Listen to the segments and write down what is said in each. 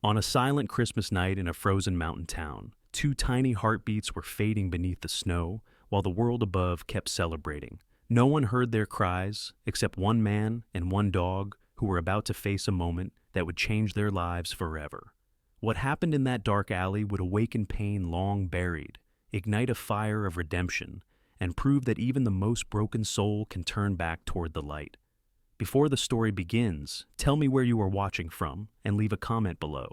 On a silent Christmas night in a frozen mountain town, two tiny heartbeats were fading beneath the snow while the world above kept celebrating. No one heard their cries except one man and one dog who were about to face a moment that would change their lives forever. What happened in that dark alley would awaken pain long buried, ignite a fire of redemption, and prove that even the most broken soul can turn back toward the light. Before the story begins, tell me where you are watching from and leave a comment below.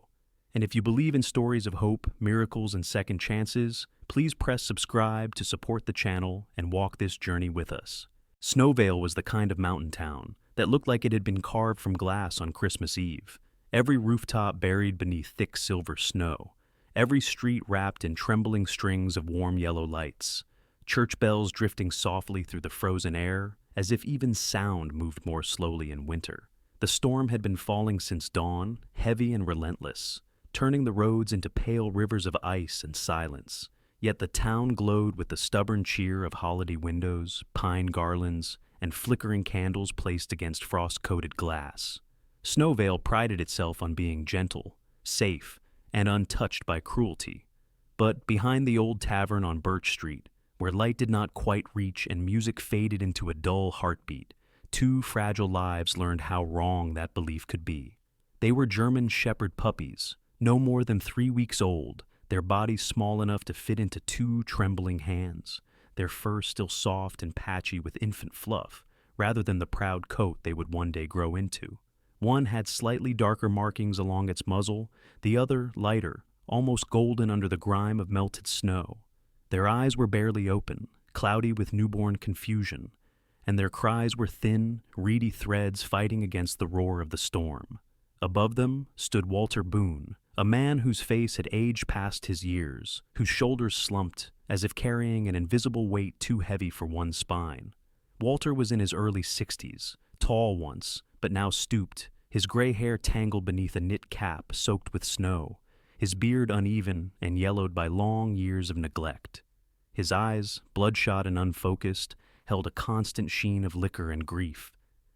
And if you believe in stories of hope, miracles, and second chances, please press subscribe to support the channel and walk this journey with us. Snowvale was the kind of mountain town that looked like it had been carved from glass on Christmas Eve. Every rooftop buried beneath thick silver snow. Every street wrapped in trembling strings of warm yellow lights. Church bells drifting softly through the frozen air, as if even sound moved more slowly in winter. The storm had been falling since dawn, heavy and relentless, turning the roads into pale rivers of ice and silence. Yet the town glowed with the stubborn cheer of holiday windows, pine garlands, and flickering candles placed against frost-coated glass. Snowvale prided itself on being gentle, safe, and untouched by cruelty. But behind the old tavern on Birch Street, where light did not quite reach and music faded into a dull heartbeat, two fragile lives learned how wrong that belief could be. They were German Shepherd puppies, no more than 3 weeks old, their bodies small enough to fit into two trembling hands, their fur still soft and patchy with infant fluff, rather than the proud coat they would one day grow into. One had slightly darker markings along its muzzle, the other lighter, almost golden under the grime of melted snow. Their eyes were barely open, cloudy with newborn confusion, and their cries were thin, reedy threads fighting against the roar of the storm. Above them stood Walter Boone, a man whose face had aged past his years, whose shoulders slumped as if carrying an invisible weight too heavy for one spine. Walter was in his early 60s, tall once, but now stooped, his gray hair tangled beneath a knit cap soaked with snow, his beard uneven and yellowed by long years of neglect. His eyes, bloodshot and unfocused, held a constant sheen of liquor and grief,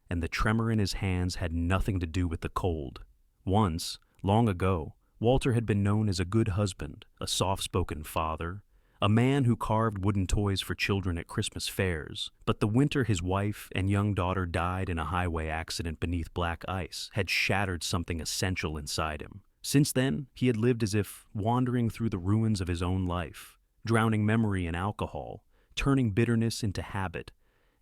and the tremor in his hands had nothing to do with the cold. Once, long ago, Walter had been known as a good husband, a soft-spoken father, a man who carved wooden toys for children at Christmas fairs, but the winter his wife and young daughter died in a highway accident beneath black ice had shattered something essential inside him. Since then, he had lived as if wandering through the ruins of his own life, drowning memory in alcohol, turning bitterness into habit,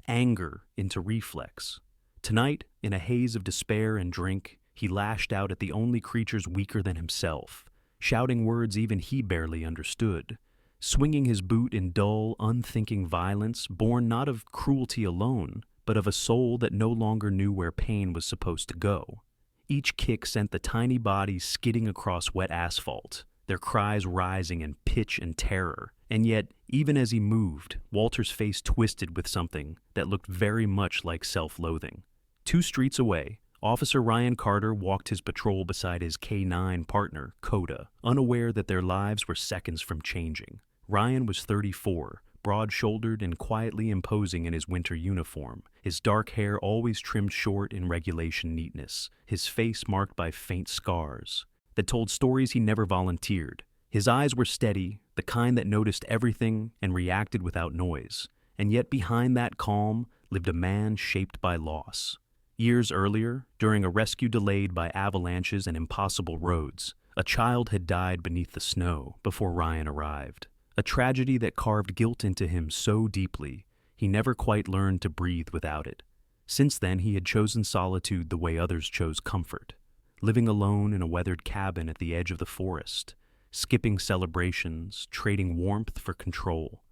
anger into reflex. Tonight, in a haze of despair and drink, he lashed out at the only creatures weaker than himself, shouting words even he barely understood, swinging his boot in dull, unthinking violence born not of cruelty alone, but of a soul that no longer knew where pain was supposed to go. Each kick sent the tiny bodies skidding across wet asphalt, their cries rising in pitch and terror. And yet, even as he moved, Walter's face twisted with something that looked very much like self-loathing. 2 streets away, Officer Ryan Carter walked his patrol beside his K9 partner, Coda, unaware that their lives were seconds from changing. Ryan was 34, broad-shouldered and quietly imposing in his winter uniform, his dark hair always trimmed short in regulation neatness, his face marked by faint scars that told stories he never volunteered. His eyes were steady, the kind that noticed everything and reacted without noise, and yet behind that calm lived a man shaped by loss. Years earlier, during a rescue delayed by avalanches and impossible roads, a child had died beneath the snow before Ryan arrived. A tragedy that carved guilt into him so deeply, he never quite learned to breathe without it. Since then, he had chosen solitude the way others chose comfort, living alone in a weathered cabin at the edge of the forest, skipping celebrations, trading warmth for control.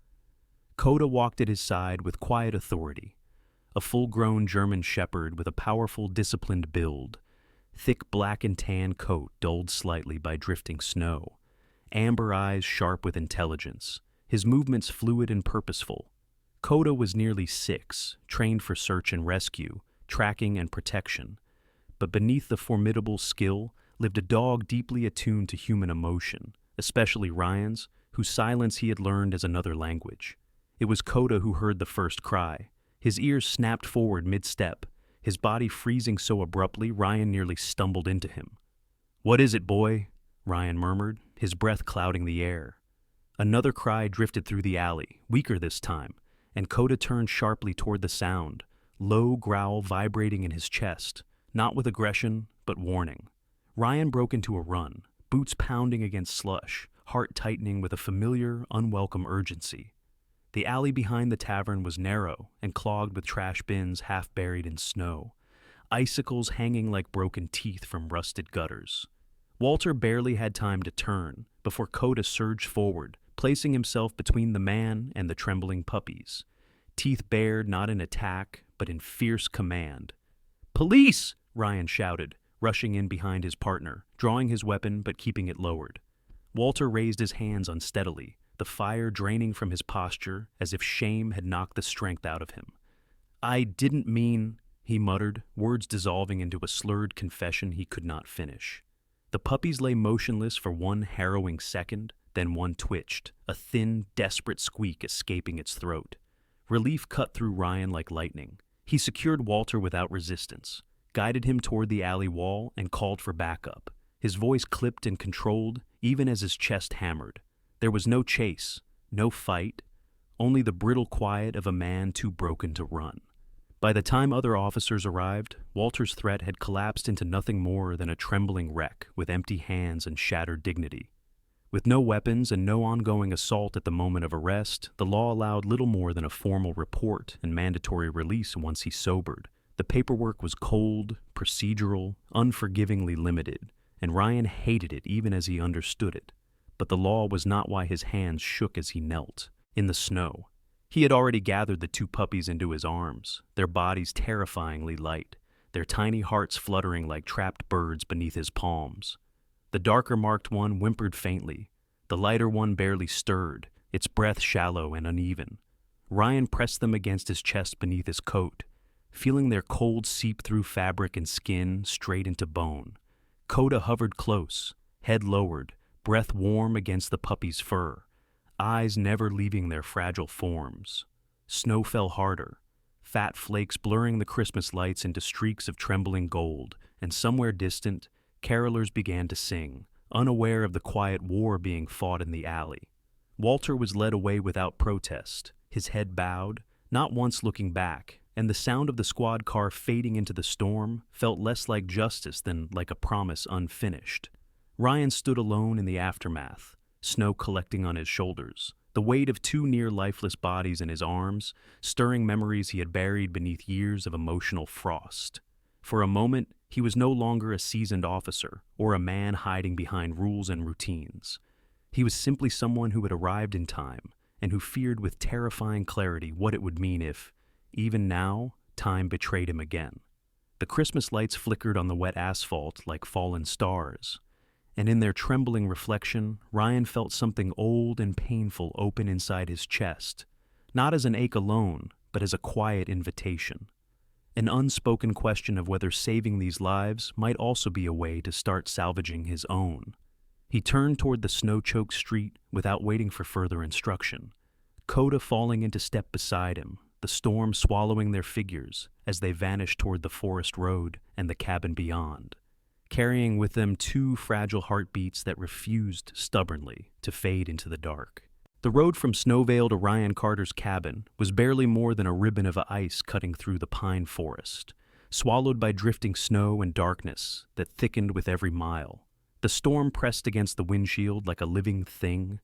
Coda walked at his side with quiet authority, a full-grown German shepherd with a powerful, disciplined build, thick black and tan coat dulled slightly by drifting snow, amber eyes sharp with intelligence, his movements fluid and purposeful. Coda was nearly 6, trained for search and rescue, tracking and protection. But beneath the formidable skill lived a dog deeply attuned to human emotion, especially Ryan's, whose silence he had learned as another language. It was Coda who heard the first cry. His ears snapped forward mid-step, his body freezing so abruptly Ryan nearly stumbled into him. "What is it, boy?" Ryan murmured, his breath clouding the air. Another cry drifted through the alley, weaker this time, and Coda turned sharply toward the sound, low growl vibrating in his chest, not with aggression, but warning. Ryan broke into a run, boots pounding against slush, heart tightening with a familiar, unwelcome urgency. The alley behind the tavern was narrow and clogged with trash bins half buried in snow, icicles hanging like broken teeth from rusted gutters. Walter barely had time to turn before Coda surged forward, placing himself between the man and the trembling puppies, teeth bared not in attack, but in fierce command. "Police!" Ryan shouted, rushing in behind his partner, drawing his weapon but keeping it lowered. Walter raised his hands unsteadily, the fire draining from his posture as if shame had knocked the strength out of him. "I didn't mean," he muttered, words dissolving into a slurred confession he could not finish. The puppies lay motionless for one harrowing second, then one twitched, a thin, desperate squeak escaping its throat. Relief cut through Ryan like lightning. He secured Walter without resistance, guided him toward the alley wall, and called for backup. His voice clipped and controlled, even as his chest hammered. There was no chase, no fight, only the brittle quiet of a man too broken to run. By the time other officers arrived, Walter's threat had collapsed into nothing more than a trembling wreck with empty hands and shattered dignity. With no weapons and no ongoing assault at the moment of arrest, the law allowed little more than a formal report and mandatory release once he sobered. The paperwork was cold, procedural, unforgivingly limited, and Ryan hated it even as he understood it. But the law was not why his hands shook as he knelt, in the snow. He had already gathered the two puppies into his arms, their bodies terrifyingly light, their tiny hearts fluttering like trapped birds beneath his palms. The darker marked one whimpered faintly. The lighter one barely stirred, its breath shallow and uneven. Ryan pressed them against his chest beneath his coat, feeling their cold seep through fabric and skin straight into bone. Coda hovered close, head lowered, breath warm against the puppy's fur, eyes never leaving their fragile forms. Snow fell harder, fat flakes blurring the Christmas lights into streaks of trembling gold, and somewhere distant, carolers began to sing, unaware of the quiet war being fought in the alley. Walter was led away without protest, his head bowed, not once looking back, and the sound of the squad car fading into the storm felt less like justice than like a promise unfinished. Ryan stood alone in the aftermath, snow collecting on his shoulders, the weight of two near-lifeless bodies in his arms, stirring memories he had buried beneath years of emotional frost. For a moment, he was no longer a seasoned officer or a man hiding behind rules and routines. He was simply someone who had arrived in time and who feared with terrifying clarity what it would mean if, even now, time betrayed him again. The Christmas lights flickered on the wet asphalt like fallen stars, and in their trembling reflection, Ryan felt something old and painful open inside his chest, not as an ache alone, but as a quiet invitation. An unspoken question of whether saving these lives might also be a way to start salvaging his own. He turned toward the snow-choked street without waiting for further instruction, Coda falling into step beside him, the storm swallowing their figures as they vanished toward the forest road and the cabin beyond, carrying with them two fragile heartbeats that refused stubbornly to fade into the dark. The road from Snowvale to Ryan Carter's cabin was barely more than a ribbon of ice cutting through the pine forest, swallowed by drifting snow and darkness that thickened with every mile. The storm pressed against the windshield like a living thing,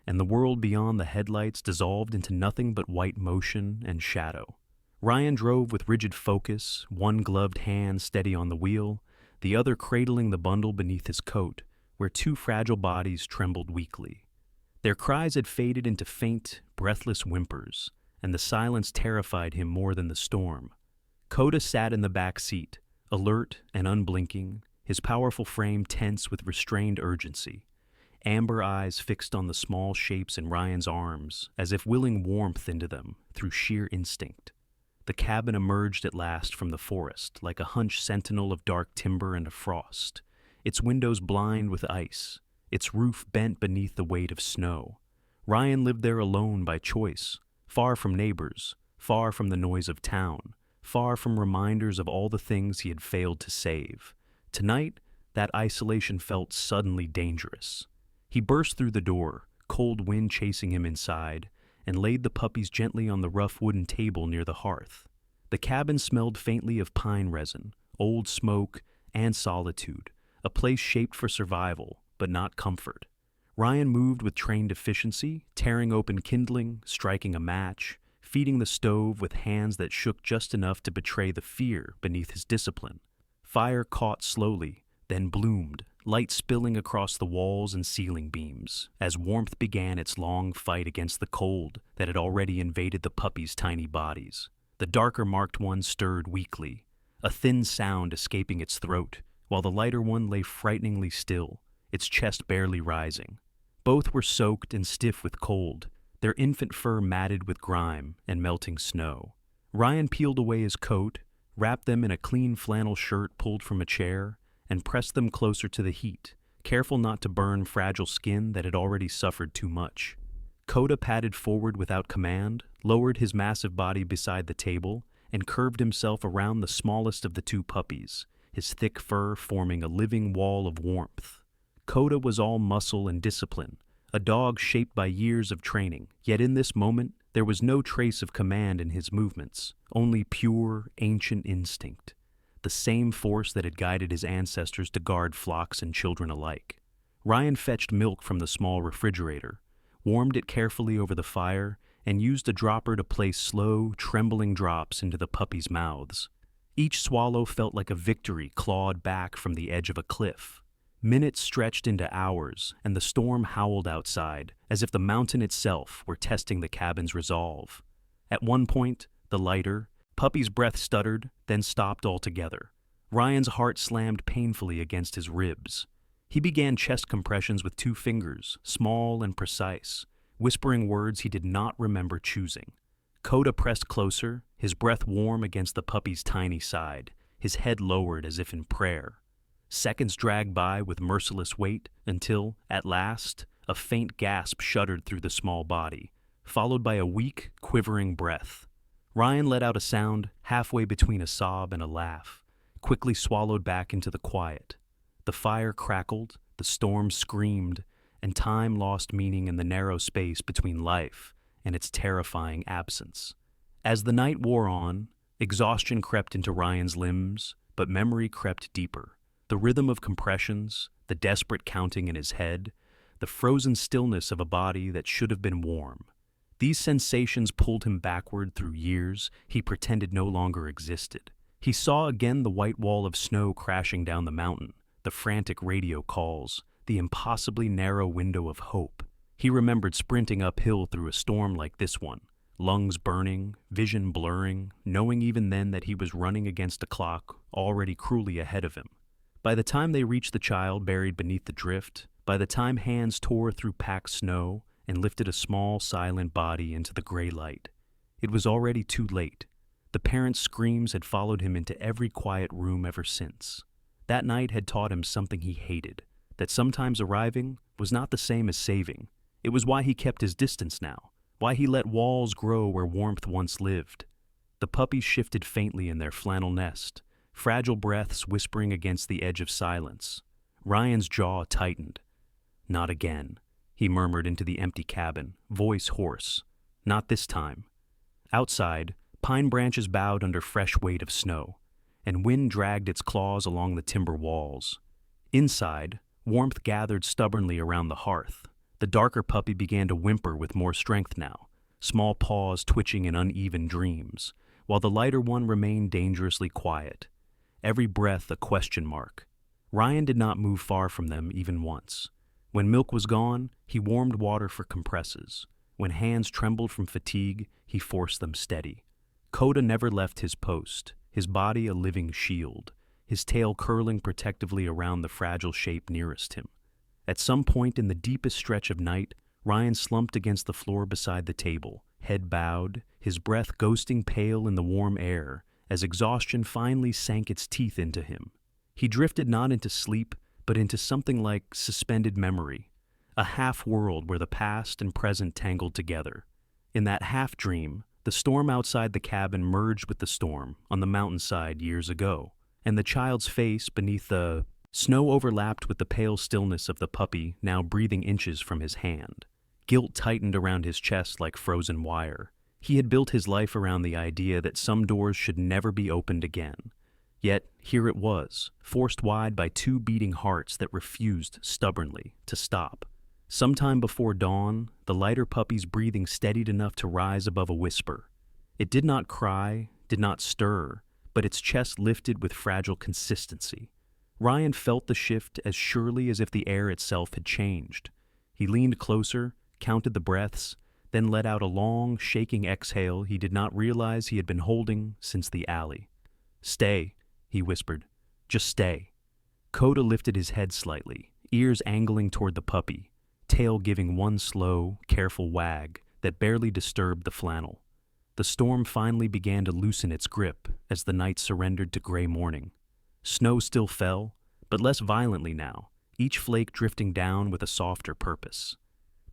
and the world beyond the headlights dissolved into nothing but white motion and shadow. Ryan drove with rigid focus, one gloved hand steady on the wheel, the other cradling the bundle beneath his coat, where two fragile bodies trembled weakly. Their cries had faded into faint, breathless whimpers, and the silence terrified him more than the storm. Coda sat in the back seat, alert and unblinking, his powerful frame tense with restrained urgency, amber eyes fixed on the small shapes in Ryan's arms, as if willing warmth into them through sheer instinct. The cabin emerged at last from the forest, like a hunched sentinel of dark timber and frost, its windows blind with ice, its roof bent beneath the weight of snow. Ryan lived there alone by choice, far from neighbors, far from the noise of town, far from reminders of all the things he had failed to save. Tonight, that isolation felt suddenly dangerous. He burst through the door, cold wind chasing him inside, and laid the puppies gently on the rough wooden table near the hearth. The cabin smelled faintly of pine resin, old smoke, and solitude, a place shaped for survival, but not comfort. Ryan moved with trained efficiency, tearing open kindling, striking a match, feeding the stove with hands that shook just enough to betray the fear beneath his discipline. Fire caught slowly, then bloomed, light spilling across the walls and ceiling beams, as warmth began its long fight against the cold that had already invaded the puppies' tiny bodies. The darker marked one stirred weakly, a thin sound escaping its throat, while the lighter one lay frighteningly still, its chest barely rising. Both were soaked and stiff with cold, their infant fur matted with grime and melting snow. Ryan peeled away his coat, wrapped them in a clean flannel shirt pulled from a chair, and pressed them closer to the heat, careful not to burn fragile skin that had already suffered too much. Coda padded forward without command, lowered his massive body beside the table, and curved himself around the smallest of the two puppies, his thick fur forming a living wall of warmth. Coda was all muscle and discipline, a dog shaped by years of training, yet in this moment there was no trace of command in his movements, only pure, ancient instinct, the same force that had guided his ancestors to guard flocks and children alike. Ryan fetched milk from the small refrigerator, warmed it carefully over the fire, and used a dropper to place slow, trembling drops into the puppies' mouths. Each swallow felt like a victory clawed back from the edge of a cliff. Minutes stretched into hours, and the storm howled outside, as if the mountain itself were testing the cabin's resolve. At one point, the lighter, Puppy's breath stuttered, then stopped altogether. Ryan's heart slammed painfully against his ribs. He began chest compressions with 2 fingers, small and precise, whispering words he did not remember choosing. Coda pressed closer, his breath warm against the puppy's tiny side, his head lowered as if in prayer. Seconds dragged by with merciless weight until, at last, a faint gasp shuddered through the small body, followed by a weak, quivering breath. Ryan let out a sound halfway between a sob and a laugh, quickly swallowed back into the quiet. The fire crackled, the storm screamed, and time lost meaning in the narrow space between life and its terrifying absence. As the night wore on, exhaustion crept into Ryan's limbs, but memory crept deeper. The rhythm of compressions, the desperate counting in his head, the frozen stillness of a body that should have been warm. These sensations pulled him backward through years he pretended no longer existed. He saw again the white wall of snow crashing down the mountain, the frantic radio calls, the impossibly narrow window of hope. He remembered sprinting uphill through a storm like this one, lungs burning, vision blurring, knowing even then that he was running against a clock already cruelly ahead of him. By the time they reached the child buried beneath the drift, by the time hands tore through packed snow and lifted a small, silent body into the gray light, it was already too late. The parents' screams had followed him into every quiet room ever since. That night had taught him something he hated, that sometimes arriving was not the same as saving. It was why he kept his distance now, why he let walls grow where warmth once lived. The puppies shifted faintly in their flannel nest, fragile breaths whispering against the edge of silence. Ryan's jaw tightened. "Not again," he murmured into the empty cabin, voice hoarse. "Not this time." Outside, pine branches bowed under fresh weight of snow, and wind dragged its claws along the timber walls. Inside, warmth gathered stubbornly around the hearth. The darker puppy began to whimper with more strength now, small paws twitching in uneven dreams, while the lighter one remained dangerously quiet, every breath a question mark. Ryan did not move far from them even once. When milk was gone, he warmed water for compresses. When hands trembled from fatigue, he forced them steady. Coda never left his post, his body a living shield, his tail curling protectively around the fragile shape nearest him. At some point in the deepest stretch of night, Ryan slumped against the floor beside the table, head bowed, his breath ghosting pale in the warm air, as exhaustion finally sank its teeth into him. He drifted not into sleep, but into something like suspended memory, a half-world where the past and present tangled together. In that half-dream, the storm outside the cabin merged with the storm on the mountainside years ago, and the child's face beneath the Snow overlapped with the pale stillness of the puppy now breathing inches from his hand. Guilt tightened around his chest like frozen wire. He had built his life around the idea that some doors should never be opened again. Yet here it was, forced wide by two beating hearts that refused stubbornly to stop. Sometime before dawn, the lighter puppy's breathing steadied enough to rise above a whisper. It did not cry, did not stir, but its chest lifted with fragile consistency. Ryan felt the shift as surely as if the air itself had changed. He leaned closer, counted the breaths, then let out a long, shaking exhale he did not realize he had been holding since the alley. "Stay," he whispered. "Just stay." Coda lifted his head slightly, ears angling toward the puppy, tail giving one slow, careful wag that barely disturbed the flannel. The storm finally began to loosen its grip as the night surrendered to gray morning. Snow still fell, but less violently now, each flake drifting down with a softer purpose.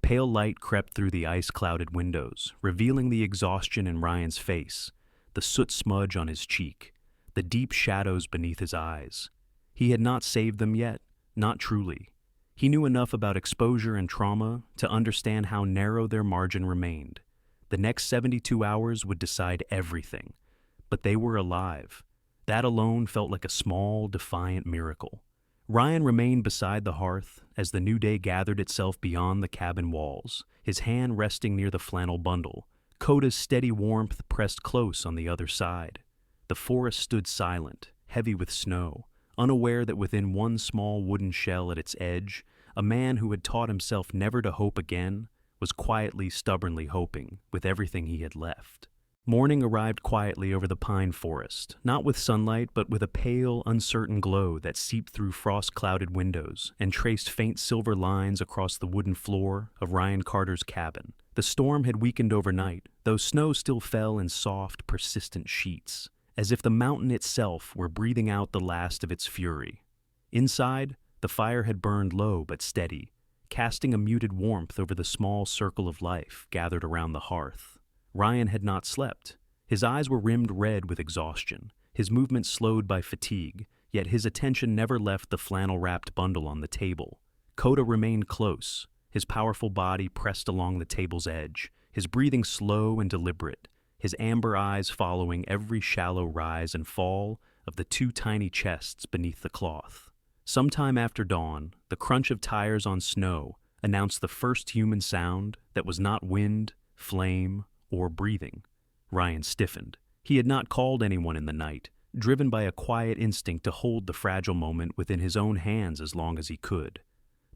Pale light crept through the ice-clouded windows, revealing the exhaustion in Ryan's face, the soot smudge on his cheek, the deep shadows beneath his eyes. He had not saved them yet, not truly. He knew enough about exposure and trauma to understand how narrow their margin remained. The next 72 hours would decide everything, but they were alive. That alone felt like a small, defiant miracle. Ryan remained beside the hearth as the new day gathered itself beyond the cabin walls, his hand resting near the flannel bundle. Coda's steady warmth pressed close on the other side. The forest stood silent, heavy with snow, unaware that within one small wooden shell at its edge, a man who had taught himself never to hope again was quietly, stubbornly hoping with everything he had left. Morning arrived quietly over the pine forest, not with sunlight but with a pale, uncertain glow that seeped through frost-clouded windows and traced faint silver lines across the wooden floor of Ryan Carter's cabin. The storm had weakened overnight, though snow still fell in soft, persistent sheets, as if the mountain itself were breathing out the last of its fury. Inside, the fire had burned low but steady, casting a muted warmth over the small circle of life gathered around the hearth. Ryan had not slept. His eyes were rimmed red with exhaustion, his movements slowed by fatigue, yet his attention never left the flannel-wrapped bundle on the table. Coda remained close, his powerful body pressed along the table's edge, his breathing slow and deliberate, his amber eyes following every shallow rise and fall of the two tiny chests beneath the cloth. Sometime after dawn, the crunch of tires on snow announced the first human sound that was not wind, flame, or breathing. Ryan stiffened. He had not called anyone in the night, driven by a quiet instinct to hold the fragile moment within his own hands as long as he could.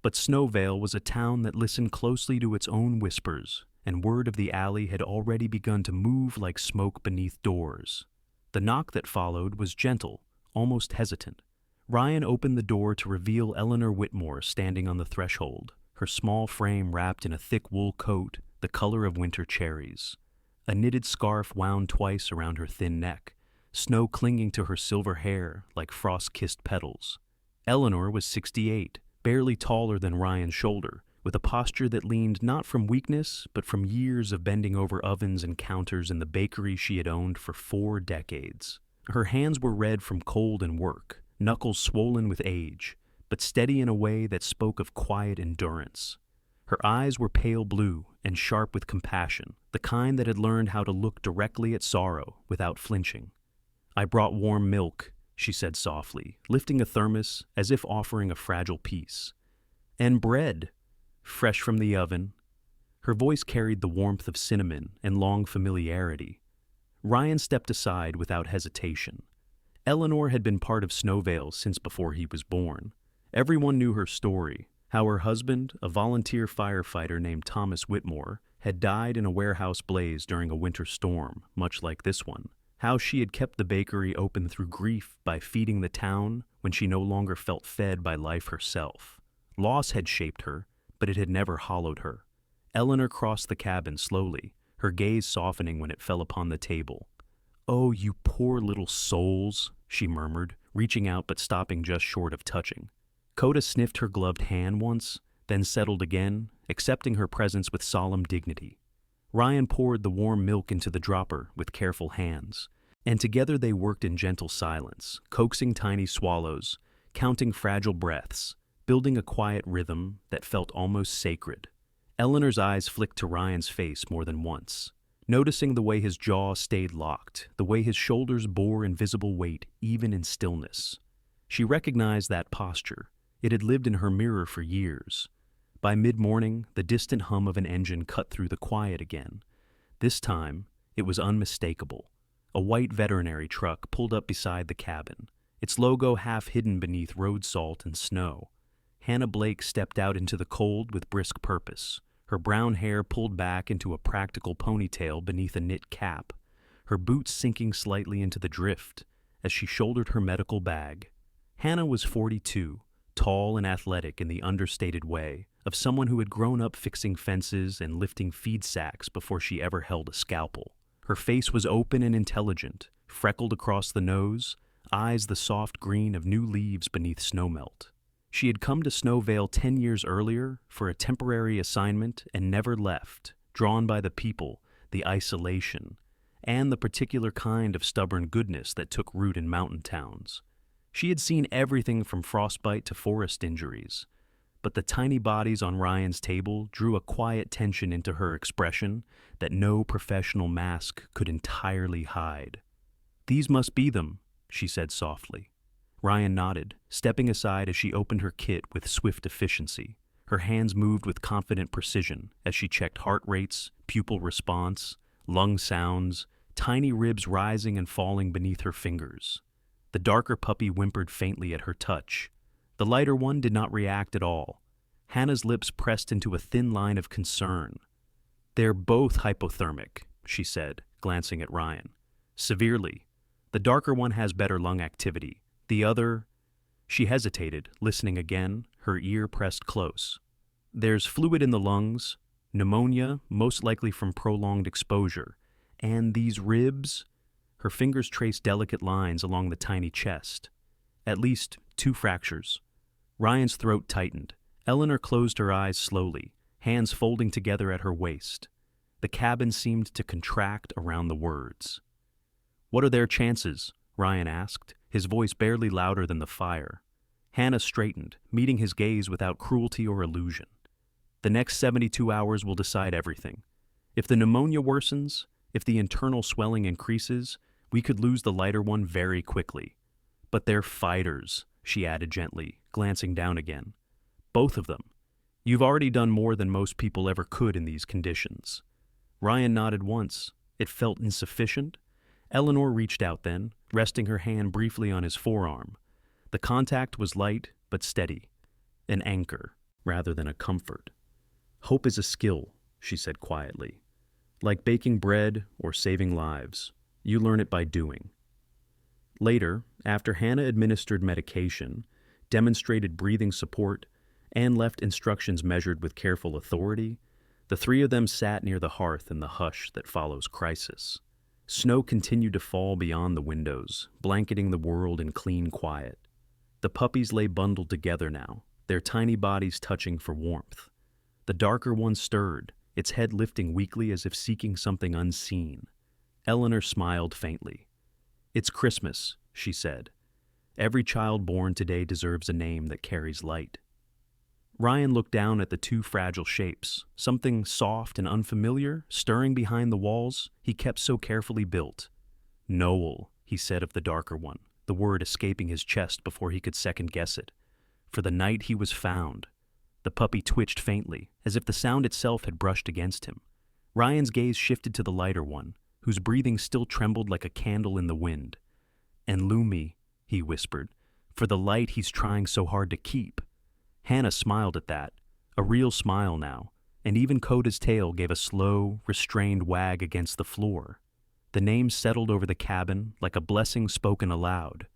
But Snowvale was a town that listened closely to its own whispers, and word of the alley had already begun to move like smoke beneath doors. The knock that followed was gentle, almost hesitant. Ryan opened the door to reveal Eleanor Whitmore standing on the threshold, her small frame wrapped in a thick wool coat the color of winter cherries. A knitted scarf wound twice around her thin neck, snow clinging to her silver hair like frost-kissed petals. Eleanor was 68, barely taller than Ryan's shoulder, with a posture that leaned not from weakness but from years of bending over ovens and counters in the bakery she had owned for 4 decades. Her hands were red from cold and work, knuckles swollen with age, but steady in a way that spoke of quiet endurance. Her eyes were pale blue and sharp with compassion, the kind that had learned how to look directly at sorrow without flinching. "I brought warm milk," she said softly, lifting a thermos as if offering a fragile piece. "And bread, fresh from the oven." Her voice carried the warmth of cinnamon and long familiarity. Ryan stepped aside without hesitation. Eleanor had been part of Snowvale since before he was born. Everyone knew her story, how her husband, a volunteer firefighter named Thomas Whitmore, had died in a warehouse blaze during a winter storm, much like this one. How she had kept the bakery open through grief by feeding the town when she no longer felt fed by life herself. Loss had shaped her, but it had never hollowed her. Eleanor crossed the cabin slowly, her gaze softening when it fell upon the table. "Oh, you poor little souls," she murmured, reaching out but stopping just short of touching. Coda sniffed her gloved hand once, then settled again, accepting her presence with solemn dignity. Ryan poured the warm milk into the dropper with careful hands, and together they worked in gentle silence, coaxing tiny swallows, counting fragile breaths, building a quiet rhythm that felt almost sacred. Eleanor's eyes flicked to Ryan's face more than once, noticing the way his jaw stayed locked, the way his shoulders bore invisible weight even in stillness. She recognized that posture. It had lived in her mirror for years. By mid-morning, the distant hum of an engine cut through the quiet again. This time, it was unmistakable. A white veterinary truck pulled up beside the cabin, its logo half hidden beneath road salt and snow. Hannah Blake stepped out into the cold with brisk purpose, her brown hair pulled back into a practical ponytail beneath a knit cap, her boots sinking slightly into the drift as she shouldered her medical bag. Hannah was 42, tall and athletic in the understated way of someone who had grown up fixing fences and lifting feed sacks before she ever held a scalpel. Her face was open and intelligent, freckled across the nose, eyes the soft green of new leaves beneath snowmelt. She had come to Snowvale 10 years earlier for a temporary assignment and never left, drawn by the people, the isolation, and the particular kind of stubborn goodness that took root in mountain towns. She had seen everything from frostbite to forest injuries, but the tiny bodies on Ryan's table drew a quiet tension into her expression that no professional mask could entirely hide. "These must be them," she said softly. Ryan nodded, stepping aside as she opened her kit with swift efficiency. Her hands moved with confident precision as she checked heart rates, pupil response, lung sounds, tiny ribs rising and falling beneath her fingers. The darker puppy whimpered faintly at her touch. The lighter one did not react at all. Hannah's lips pressed into a thin line of concern. "They're both hypothermic," she said, glancing at Ryan. "Severely. The darker one has better lung activity. The other—" She hesitated, listening again, her ear pressed close. "There's fluid in the lungs, pneumonia, most likely from prolonged exposure, and these ribs—" Her fingers traced delicate lines along the tiny chest. "At least 2 fractures." Ryan's throat tightened. Eleanor closed her eyes slowly, hands folding together at her waist. The cabin seemed to contract around the words. "What are their chances?" Ryan asked, his voice barely louder than the fire. Hannah straightened, meeting his gaze without cruelty or illusion. "The next 72 hours will decide everything. If the pneumonia worsens, if the internal swelling increases, we could lose the lighter one very quickly. But they're fighters," she added gently, glancing down again. "Both of them. You've already done more than most people ever could in these conditions." Ryan nodded once. It felt insufficient. Eleanor reached out then, resting her hand briefly on his forearm. The contact was light but steady, an anchor rather than a comfort. "Hope is a skill," she said quietly. "Like baking bread or saving lives. You learn it by doing." Later, after Hannah administered medication, demonstrated breathing support, and left instructions measured with careful authority, the 3 of them sat near the hearth in the hush that follows crisis. Snow continued to fall beyond the windows, blanketing the world in clean quiet. The puppies lay bundled together now, their tiny bodies touching for warmth. The darker one stirred, its head lifting weakly as if seeking something unseen. Eleanor smiled faintly. "It's Christmas," she said. "Every child born today deserves a name that carries light." Ryan looked down at the 2 fragile shapes, something soft and unfamiliar stirring behind the walls he kept so carefully built. "Noel," he said of the darker one, the word escaping his chest before he could second-guess it. "For the night he was found." The puppy twitched faintly, as if the sound itself had brushed against him. Ryan's gaze shifted to the lighter one, whose breathing still trembled like a candle in the wind. "And Lumi," he whispered, "for the light he's trying so hard to keep." Hannah smiled at that, a real smile now, and even Coda's tail gave a slow, restrained wag against the floor. The name settled over the cabin like a blessing spoken aloud.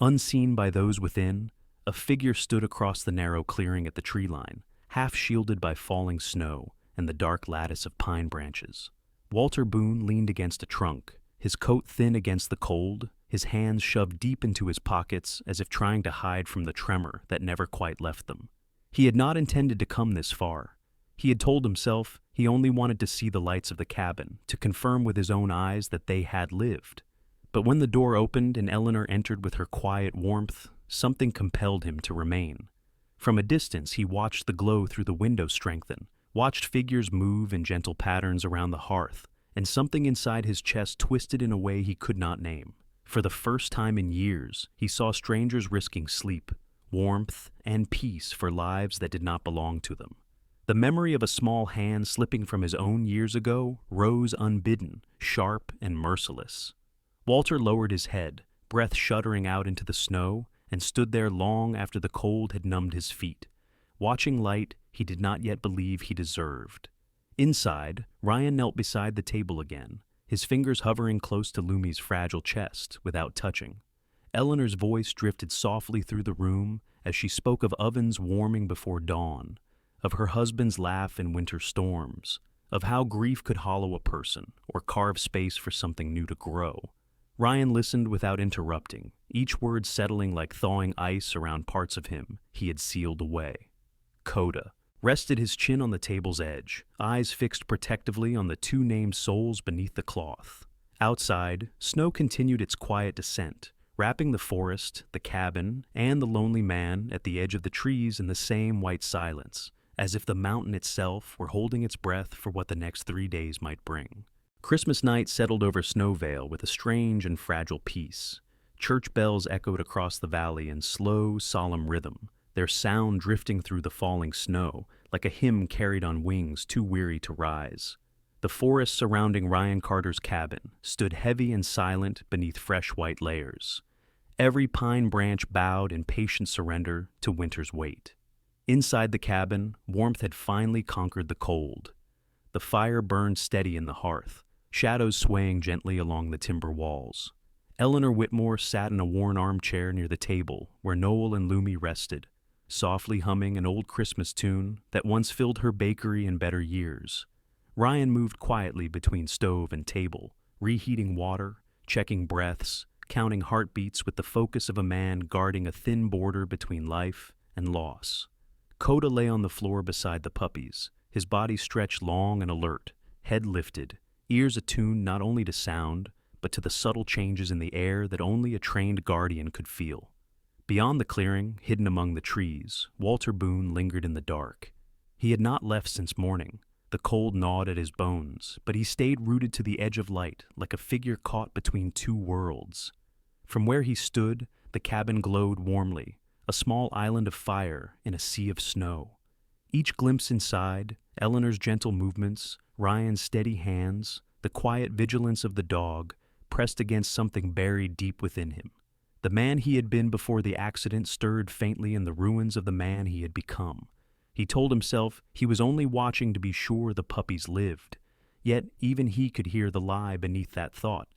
Unseen by those within, a figure stood across the narrow clearing at the tree line, half shielded by falling snow and the dark lattice of pine branches. Walter Boone leaned against a trunk, his coat thin against the cold, his hands shoved deep into his pockets as if trying to hide from the tremor that never quite left them. He had not intended to come this far. He had told himself he only wanted to see the lights of the cabin, to confirm with his own eyes that they had lived. But when the door opened and Eleanor entered with her quiet warmth, something compelled him to remain. From a distance, he watched the glow through the window strengthen, watched figures move in gentle patterns around the hearth, and something inside his chest twisted in a way he could not name. For the first time in years, he saw strangers risking sleep, warmth, and peace for lives that did not belong to them. The memory of a small hand slipping from his own years ago rose unbidden, sharp and merciless. Walter lowered his head, breath shuddering out into the snow, and stood there long after the cold had numbed his feet, watching light he did not yet believe he deserved. Inside, Ryan knelt beside the table again, his fingers hovering close to Lumi's fragile chest without touching. Eleanor's voice drifted softly through the room as she spoke of ovens warming before dawn, of her husband's laugh in winter storms, of how grief could hollow a person or carve space for something new to grow. Ryan listened without interrupting, each word settling like thawing ice around parts of him he had sealed away. Coda rested his chin on the table's edge, eyes fixed protectively on the two named souls beneath the cloth. Outside, snow continued its quiet descent, wrapping the forest, the cabin, and the lonely man at the edge of the trees in the same white silence, as if the mountain itself were holding its breath for what the next 3 days might bring. Christmas night settled over Snowvale with a strange and fragile peace. Church bells echoed across the valley in slow, solemn rhythm, their sound drifting through the falling snow like a hymn carried on wings too weary to rise. The forest surrounding Ryan Carter's cabin stood heavy and silent beneath fresh white layers. Every pine branch bowed in patient surrender to winter's weight. Inside the cabin, warmth had finally conquered the cold. The fire burned steady in the hearth, shadows swaying gently along the timber walls. Eleanor Whitmore sat in a worn armchair near the table where Noel and Lumi rested, softly humming an old Christmas tune that once filled her bakery in better years. Ryan moved quietly between stove and table, reheating water, checking breaths, counting heartbeats with the focus of a man guarding a thin border between life and loss. Coda lay on the floor beside the puppies, his body stretched long and alert, head lifted, ears attuned not only to sound, but to the subtle changes in the air that only a trained guardian could feel. Beyond the clearing, hidden among the trees, Walter Boone lingered in the dark. He had not left since morning. The cold gnawed at his bones, but he stayed rooted to the edge of light, like a figure caught between two worlds. From where he stood, the cabin glowed warmly, a small island of fire in a sea of snow. Each glimpse inside, Eleanor's gentle movements, Ryan's steady hands, the quiet vigilance of the dog, pressed against something buried deep within him. The man he had been before the accident stirred faintly in the ruins of the man he had become. He told himself he was only watching to be sure the puppies lived, yet even he could hear the lie beneath that thought.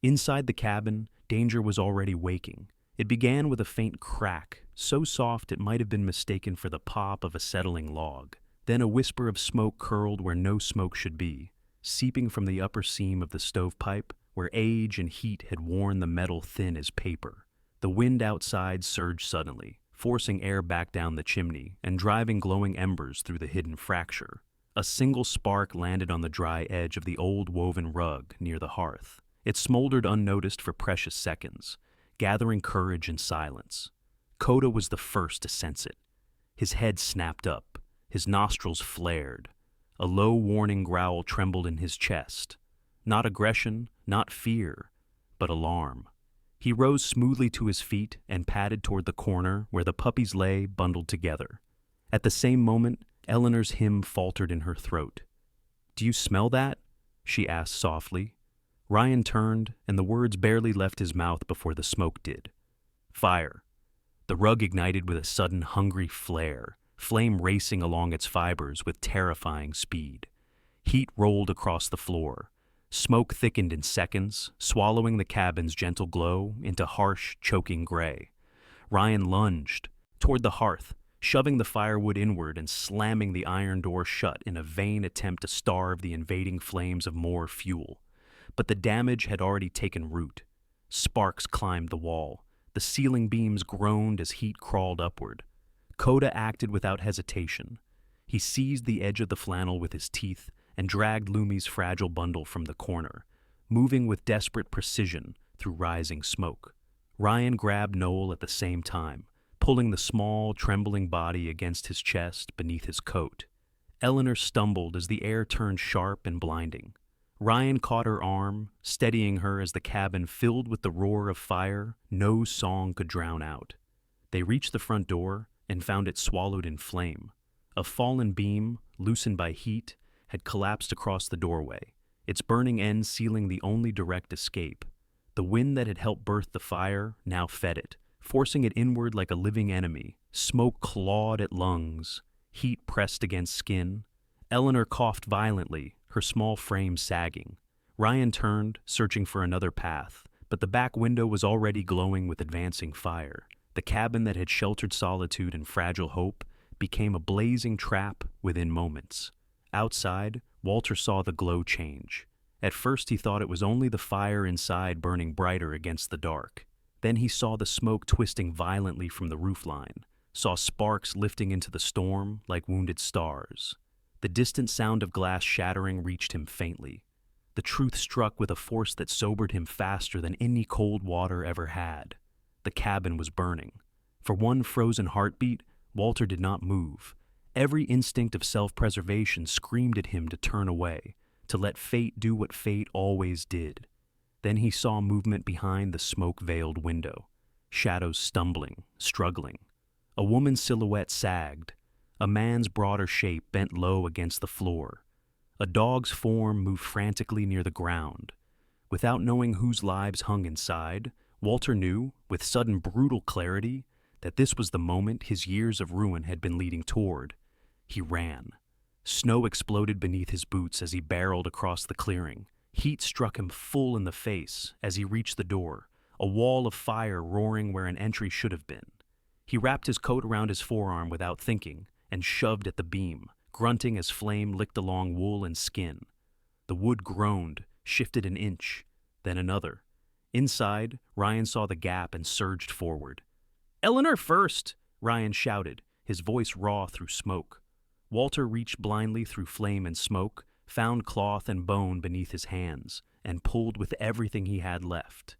Inside the cabin, danger was already waking. It began with a faint crack, so soft it might have been mistaken for the pop of a settling log. Then a whisper of smoke curled where no smoke should be, seeping from the upper seam of the stovepipe, where age and heat had worn the metal thin as paper. The wind outside surged suddenly, forcing air back down the chimney and driving glowing embers through the hidden fracture. A single spark landed on the dry edge of the old woven rug near the hearth. It smoldered unnoticed for precious seconds, gathering courage in silence. Coda was the first to sense it. His head snapped up, his nostrils flared. A low warning growl trembled in his chest. Not aggression, not fear, but alarm. He rose smoothly to his feet and padded toward the corner where the puppies lay bundled together. At the same moment, Eleanor's hymn faltered in her throat. "Do you smell that?" she asked softly. Ryan turned, and the words barely left his mouth before the smoke did. Fire. The rug ignited with a sudden hungry flare, flame racing along its fibers with terrifying speed. Heat rolled across the floor. Smoke thickened in seconds, swallowing the cabin's gentle glow into harsh, choking gray. Ryan lunged toward the hearth, shoving the firewood inward and slamming the iron door shut in a vain attempt to starve the invading flames of more fuel. But the damage had already taken root. Sparks climbed the wall. The ceiling beams groaned as heat crawled upward. Coda acted without hesitation. He seized the edge of the flannel with his teeth and dragged Lumi's fragile bundle from the corner, moving with desperate precision through rising smoke. Ryan grabbed Noel at the same time, pulling the small, trembling body against his chest beneath his coat. Eleanor stumbled as the air turned sharp and blinding. Ryan caught her arm, steadying her as the cabin filled with the roar of fire no song could drown out. They reached the front door and found it swallowed in flame. A fallen beam, loosened by heat, had collapsed across the doorway, its burning end sealing the only direct escape. The wind that had helped birth the fire now fed it, forcing it inward like a living enemy. Smoke clawed at lungs, heat pressed against skin. Eleanor coughed violently, her small frame sagging. Ryan turned, searching for another path, but the back window was already glowing with advancing fire. The cabin that had sheltered solitude and fragile hope became a blazing trap within moments. Outside, Walter saw the glow change. At first he thought it was only the fire inside burning brighter against the dark. Then he saw the smoke twisting violently from the roofline, saw sparks lifting into the storm like wounded stars. The distant sound of glass shattering reached him faintly. The truth struck with a force that sobered him faster than any cold water ever had. The cabin was burning. For one frozen heartbeat, Walter did not move. Every instinct of self-preservation screamed at him to turn away, to let fate do what fate always did. Then he saw movement behind the smoke-veiled window, shadows stumbling, struggling. A woman's silhouette sagged. A man's broader shape bent low against the floor. A dog's form moved frantically near the ground. Without knowing whose lives hung inside, Walter knew, with sudden brutal clarity, that this was the moment his years of ruin had been leading toward. He ran. Snow exploded beneath his boots as he barreled across the clearing. Heat struck him full in the face as he reached the door, a wall of fire roaring where an entry should have been. He wrapped his coat around his forearm without thinking and shoved at the beam, grunting as flame licked along wool and skin. The wood groaned, shifted an inch, then another. Inside, Ryan saw the gap and surged forward. "Eleanor first!" Ryan shouted, his voice raw through smoke. Walter reached blindly through flame and smoke, found cloth and bone beneath his hands, and pulled with everything he had left.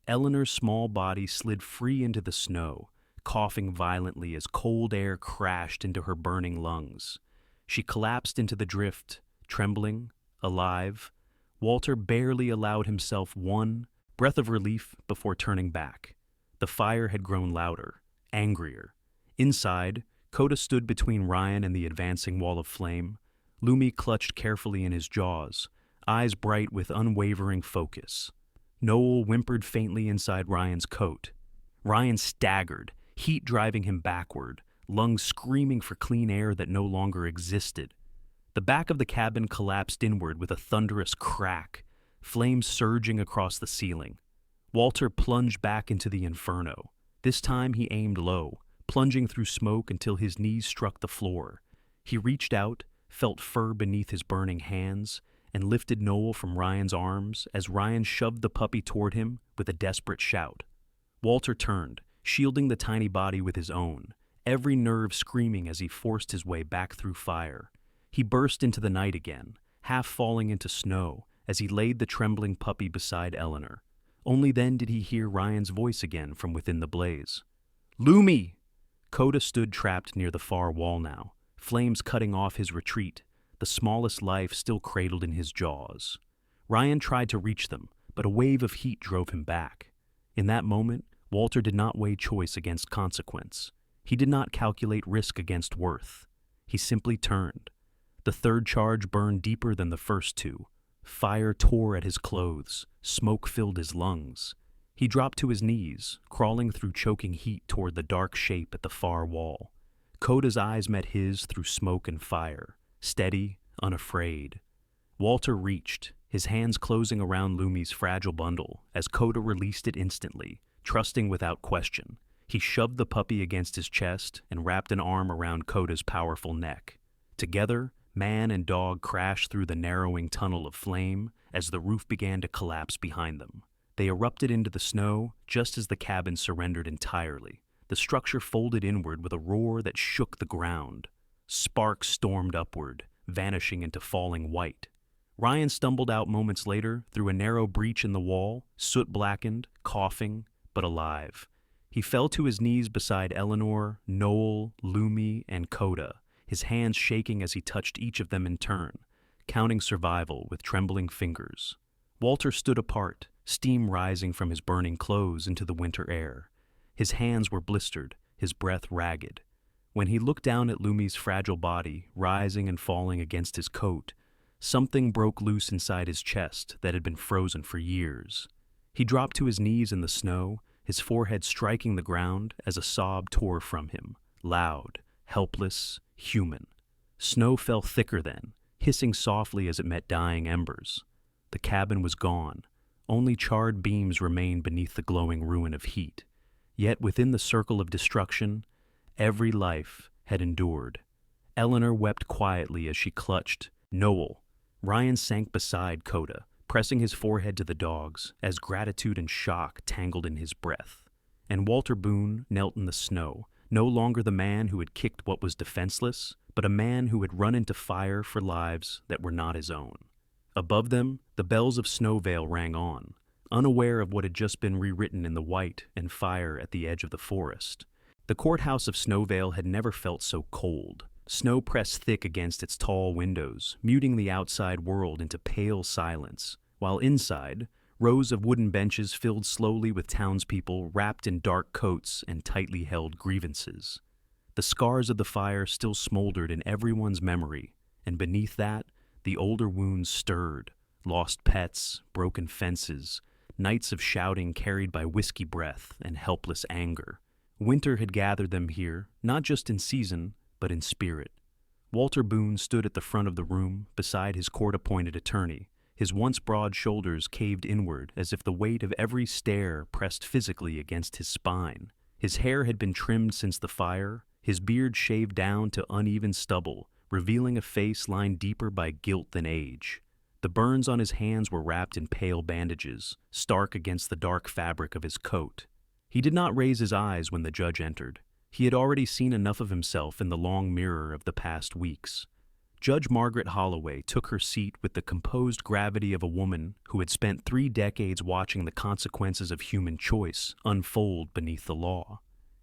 Eleanor's small body slid free into the snow, coughing violently as cold air crashed into her burning lungs. She collapsed into the drift, trembling, alive. Walter barely allowed himself one breath of relief before turning back. The fire had grown louder, angrier. Inside, Coda stood between Ryan and the advancing wall of flame. Lumi clutched carefully in his jaws, eyes bright with unwavering focus. Noel whimpered faintly inside Ryan's coat. Ryan staggered, heat driving him backward, lungs screaming for clean air that no longer existed. The back of the cabin collapsed inward with a thunderous crack, flames surging across the ceiling. Walter plunged back into the inferno. This time he aimed low, plunging through smoke until his knees struck the floor. He reached out, felt fur beneath his burning hands, and lifted Noel from Ryan's arms as Ryan shoved the puppy toward him with a desperate shout. Walter turned, shielding the tiny body with his own, every nerve screaming as he forced his way back through fire. He burst into the night again, half falling into snow as he laid the trembling puppy beside Eleanor. Only then did he hear Ryan's voice again from within the blaze. "Lumi!" Coda stood trapped near the far wall now, flames cutting off his retreat, the smallest life still cradled in his jaws. Ryan tried to reach them, but a wave of heat drove him back. In that moment, Walter did not weigh choice against consequence. He did not calculate risk against worth. He simply turned. The third charge burned deeper than the first two. Fire tore at his clothes, smoke filled his lungs. He dropped to his knees, crawling through choking heat toward the dark shape at the far wall. Coda's eyes met his through smoke and fire, steady, unafraid. Walter reached, his hands closing around Lumi's fragile bundle as Coda released it instantly, trusting without question. He shoved the puppy against his chest and wrapped an arm around Coda's powerful neck. Together, man and dog crashed through the narrowing tunnel of flame as the roof began to collapse behind them. They erupted into the snow just as the cabin surrendered entirely. The structure folded inward with a roar that shook the ground. Sparks stormed upward, vanishing into falling white. Ryan stumbled out moments later through a narrow breach in the wall, soot-blackened, coughing, but alive. He fell to his knees beside Eleanor, Noel, Lumi, and Coda, his hands shaking as he touched each of them in turn, counting survival with trembling fingers. Walter stood apart, steam rising from his burning clothes into the winter air. His hands were blistered, his breath ragged. When he looked down at Lumi's fragile body, rising and falling against his coat, something broke loose inside his chest that had been frozen for years. He dropped to his knees in the snow, his forehead striking the ground as a sob tore from him, loud, helpless, human. Snow fell thicker then, hissing softly as it met dying embers. The cabin was gone. Only charred beams remained beneath the glowing ruin of heat. Yet within the circle of destruction, every life had endured. Eleanor wept quietly as she clutched Noel. Ryan sank beside Coda, pressing his forehead to the dog's as gratitude and shock tangled in his breath. And Walter Boone knelt in the snow, no longer the man who had kicked what was defenseless, but a man who had run into fire for lives that were not his own. Above them, the bells of Snowvale rang on, unaware of what had just been rewritten in the white and fire at the edge of the forest. The courthouse of Snowvale had never felt so cold. Snow pressed thick against its tall windows, muting the outside world into pale silence, while inside, rows of wooden benches filled slowly with townspeople wrapped in dark coats and tightly held grievances. The scars of the fire still smoldered in everyone's memory, and beneath that, the older wounds stirred, lost pets, broken fences, nights of shouting carried by whiskey breath and helpless anger. Winter had gathered them here, not just in season, but in spirit. Walter Boone stood at the front of the room beside his court-appointed attorney, his once broad shoulders caved inward as if the weight of every stare pressed physically against his spine. His hair had been trimmed since the fire, his beard shaved down to uneven stubble, revealing a face lined deeper by guilt than age. The burns on his hands were wrapped in pale bandages, stark against the dark fabric of his coat. He did not raise his eyes when the judge entered. He had already seen enough of himself in the long mirror of the past weeks. Judge Margaret Holloway took her seat with the composed gravity of a woman who had spent 3 decades watching the consequences of human choice unfold beneath the law.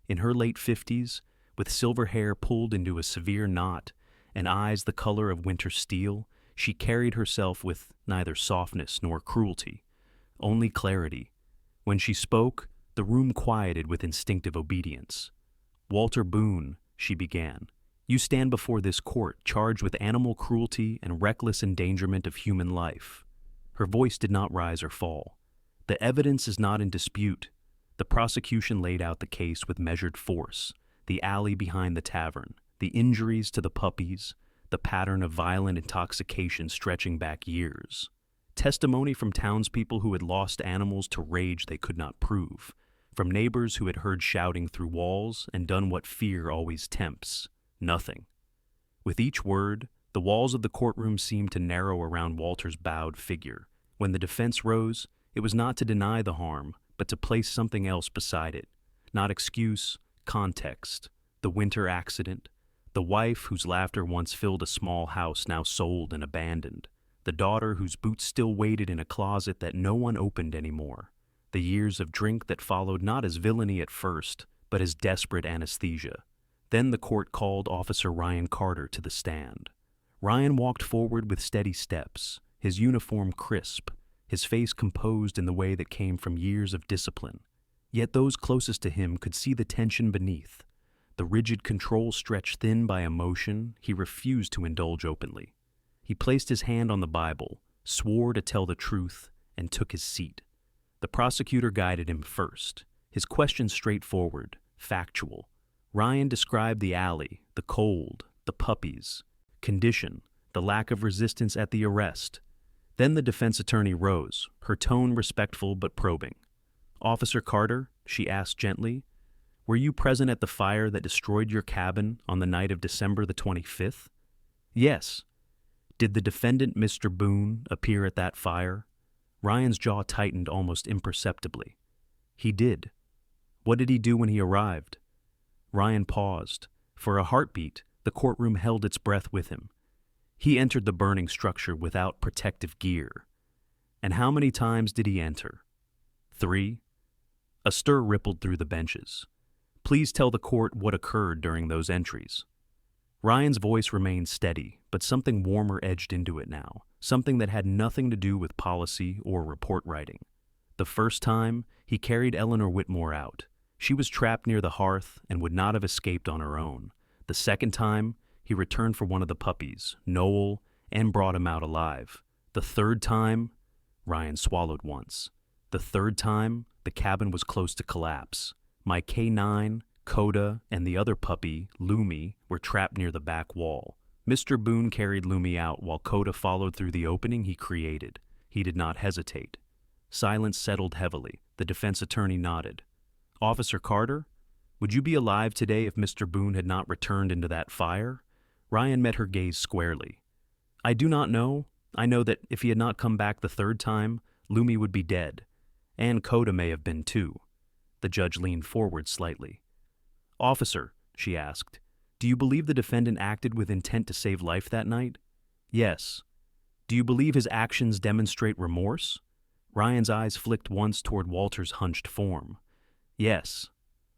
In her late 50s, with silver hair pulled into a severe knot and eyes the color of winter steel, she carried herself with neither softness nor cruelty, only clarity. When she spoke, the room quieted with instinctive obedience. "Walter Boone," she began, "you stand before this court charged with animal cruelty and reckless endangerment of human life." Her voice did not rise or fall. "The evidence is not in dispute." The prosecution laid out the case with measured force, the alley behind the tavern, the injuries to the puppies, the pattern of violent intoxication stretching back years. Testimony from townspeople who had lost animals to rage they could not prove, from neighbors who had heard shouting through walls and done what fear always tempts, nothing. With each word, the walls of the courtroom seemed to narrow around Walter's bowed figure. When the defense rose, it was not to deny the harm, but to place something else beside it. Not excuse, context. The winter accident. The wife whose laughter once filled a small house now sold and abandoned. The daughter whose boots still waited in a closet that no one opened anymore. The years of drink that followed not as villainy at first, but as desperate anesthesia. Then the court called Officer Ryan Carter to the stand. Ryan walked forward with steady steps, his uniform crisp, his face composed in the way that came from years of discipline. Yet those closest to him could see the tension beneath, the rigid control stretched thin by emotion he refused to indulge openly. He placed his hand on the Bible, swore to tell the truth, and took his seat. The prosecutor guided him first, his questions straightforward, factual. Ryan described the alley, the cold, the puppies, condition, the lack of resistance at the arrest. Then the defense attorney rose, her tone respectful but probing. "Officer Carter," she asked gently, "were you present at the fire that destroyed your cabin on the night of December the 25th? "Yes." "Did the defendant, Mr. Boone, appear at that fire?" Ryan's jaw tightened almost imperceptibly. "He did." "What did he do when he arrived?" Ryan paused. For a heartbeat, the courtroom held its breath with him. "He entered the burning structure without protective gear." "And how many times did he enter?" 3. A stir rippled through the benches. Please tell the court what occurred during those entries. Ryan's voice remained steady, but something warmer edged into it now, something that had nothing to do with policy or report writing. The first time, he carried Eleanor Whitmore out. She was trapped near the hearth and would not have escaped on her own. The second time, he returned for one of the puppies, Noel, and brought him out alive. The third time, Ryan swallowed once. The third time, the cabin was close to collapse. My K9, Coda, and the other puppy, Lumi, were trapped near the back wall. Mr. Boone carried Lumi out while Coda followed through the opening he created. He did not hesitate. Silence settled heavily. The defense attorney nodded. Officer Carter, would you be alive today if Mr. Boone had not returned into that fire? Ryan met her gaze squarely. I do not know. I know that if he had not come back the third time, Lumi would be dead. And Coda may have been too. The judge leaned forward slightly. Officer, she asked, do you believe the defendant acted with intent to save life that night? Yes. Do you believe his actions demonstrate remorse? Ryan's eyes flicked once toward Walter's hunched form. Yes.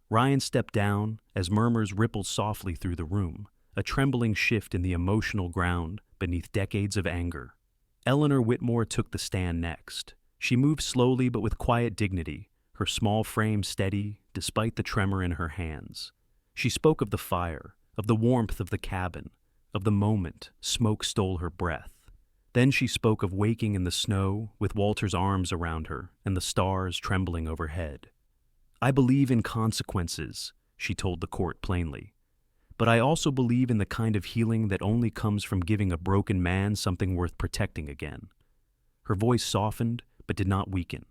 Ryan stepped down as murmurs rippled softly through the room, a trembling shift in the emotional ground beneath decades of anger. Eleanor Whitmore took the stand next. She moved slowly but with quiet dignity, her small frame steady despite the tremor in her hands. She spoke of the fire, of the warmth of the cabin, of the moment smoke stole her breath. Then she spoke of waking in the snow with Walter's arms around her and the stars trembling overhead. I believe in consequences, she told the court plainly. But I also believe in the kind of healing that only comes from giving a broken man something worth protecting again. Her voice softened, but did not weaken.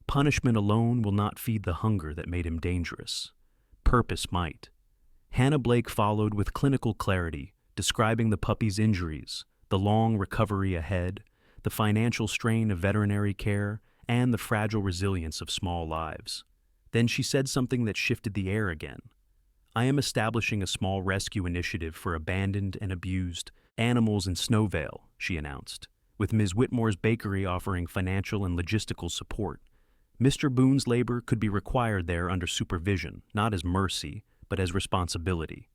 Punishment alone will not feed the hunger that made him dangerous. Purpose might. Hannah Blake followed with clinical clarity, describing the puppy's injuries, the long recovery ahead, the financial strain of veterinary care, and the fragile resilience of small lives. Then she said something that shifted the air again. I am establishing a small rescue initiative for abandoned and abused animals in Snowvale, she announced, with Ms. Whitmore's bakery offering financial and logistical support. Mr. Boone's labor could be required there under supervision, not as mercy, but as responsibility.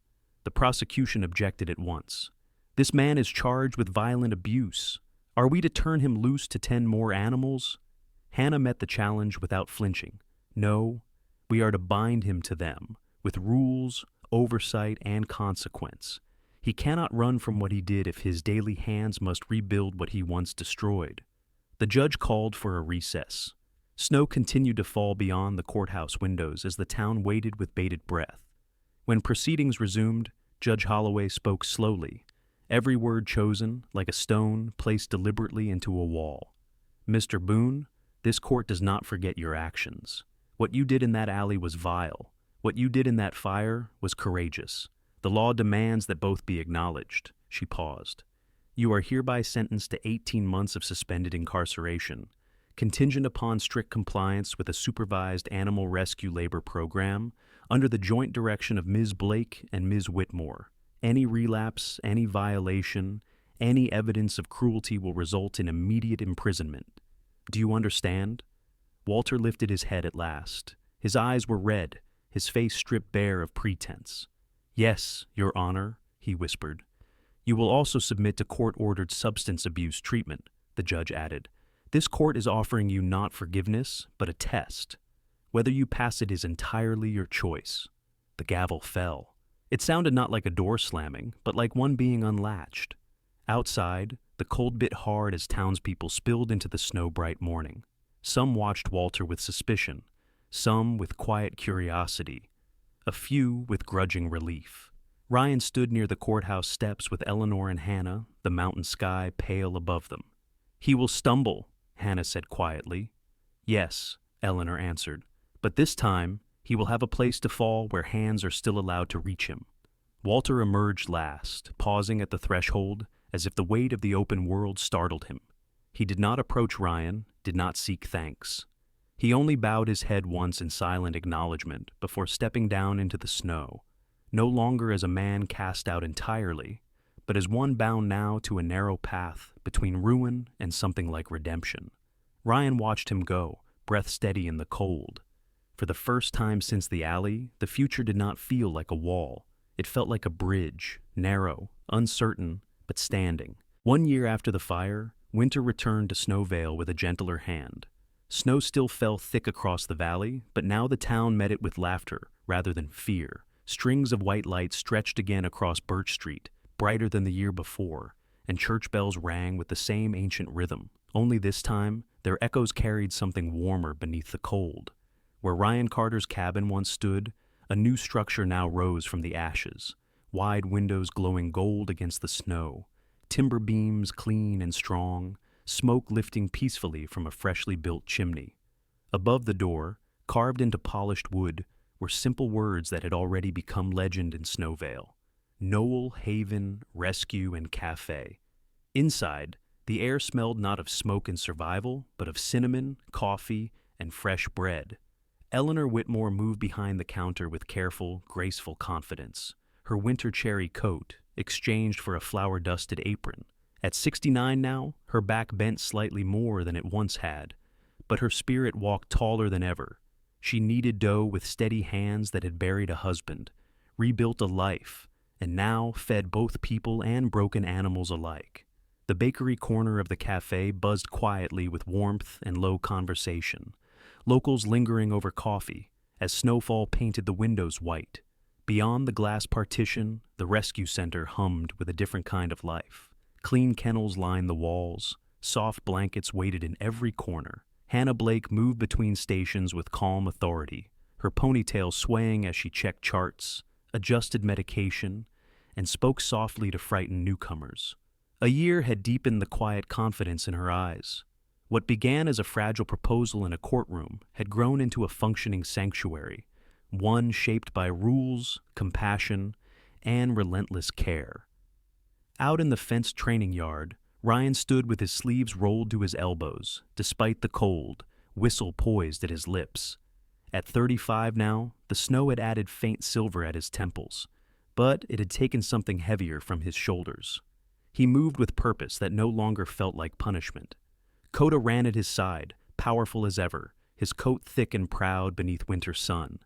The prosecution objected at once. This man is charged with violent abuse. Are we to turn him loose to 10 more animals? Hannah met the challenge without flinching. No, we are to bind him to them, with rules, oversight, and consequence. He cannot run from what he did if his daily hands must rebuild what he once destroyed. The judge called for a recess. Snow continued to fall beyond the courthouse windows as the town waited with bated breath. When proceedings resumed, Judge Holloway spoke slowly, every word chosen like a stone placed deliberately into a wall. Mr. Boone, this court does not forget your actions. What you did in that alley was vile. What you did in that fire was courageous. The law demands that both be acknowledged. She paused. You are hereby sentenced to 18 months of suspended incarceration, contingent upon strict compliance with a supervised animal rescue labor program under the joint direction of Ms. Blake and Ms. Whitmore. Any relapse, any violation, any evidence of cruelty will result in immediate imprisonment. Do you understand? Walter lifted his head at last. His eyes were red, his face stripped bare of pretense. Yes, Your Honor, he whispered. You will also submit to court-ordered substance abuse treatment, the judge added. This court is offering you not forgiveness, but a test. Whether you pass it is entirely your choice. The gavel fell. It sounded not like a door slamming, but like one being unlatched. Outside, the cold bit hard as townspeople spilled into the snow-bright morning. Some watched Walter with suspicion, some with quiet curiosity, a few with grudging relief. Ryan stood near the courthouse steps with Eleanor and Hannah, the mountain sky pale above them. He will stumble, Hannah said quietly. Yes, Eleanor answered, but this time he will have a place to fall where hands are still allowed to reach him. Walter emerged last, pausing at the threshold as if the weight of the open world startled him. He did not approach Ryan, did not seek thanks. He only bowed his head once in silent acknowledgement before stepping down into the snow, no longer as a man cast out entirely, but as one bound now to a narrow path between ruin and something like redemption. Ryan watched him go, breath steady in the cold. For the first time since the alley, the future did not feel like a wall. It felt like a bridge, narrow, uncertain, but standing. 1 year after the fire, winter returned to Snowvale with a gentler hand. Snow still fell thick across the valley, but now the town met it with laughter rather than fear. Strings of white lights stretched again across Birch Street, brighter than the year before, and church bells rang with the same ancient rhythm. Only this time, their echoes carried something warmer beneath the cold. Where Ryan Carter's cabin once stood, a new structure now rose from the ashes, wide windows glowing gold against the snow, timber beams clean and strong, smoke lifting peacefully from a freshly built chimney. Above the door, carved into polished wood, were simple words that had already become legend in Snowvale: Noel Haven Rescue and Cafe. Inside, the air smelled not of smoke and survival, but of cinnamon, coffee, and fresh bread. Eleanor Whitmore moved behind the counter with careful, graceful confidence, her winter cherry coat exchanged for a flour-dusted apron. At 69 now, her back bent slightly more than it once had, but her spirit walked taller than ever. She kneaded dough with steady hands that had buried a husband, rebuilt a life, and now fed both people and broken animals alike. The bakery corner of the cafe buzzed quietly with warmth and low conversation, locals lingering over coffee as snowfall painted the windows white. Beyond the glass partition, the rescue center hummed with a different kind of life. Clean kennels lined the walls, soft blankets waited in every corner. Hannah Blake moved between stations with calm authority, her ponytail swaying as she checked charts, adjusted medication, and spoke softly to frighten newcomers. A year had deepened the quiet confidence in her eyes. What began as a fragile proposal in a courtroom had grown into a functioning sanctuary, one shaped by rules, compassion, and relentless care. Out in the fenced training yard, Ryan stood with his sleeves rolled to his elbows, despite the cold, whistle poised at his lips. At 35 now, the snow had added faint silver at his temples, but it had taken something heavier from his shoulders. He moved with purpose that no longer felt like punishment. Coda ran at his side, powerful as ever, his coat thick and proud beneath winter sun.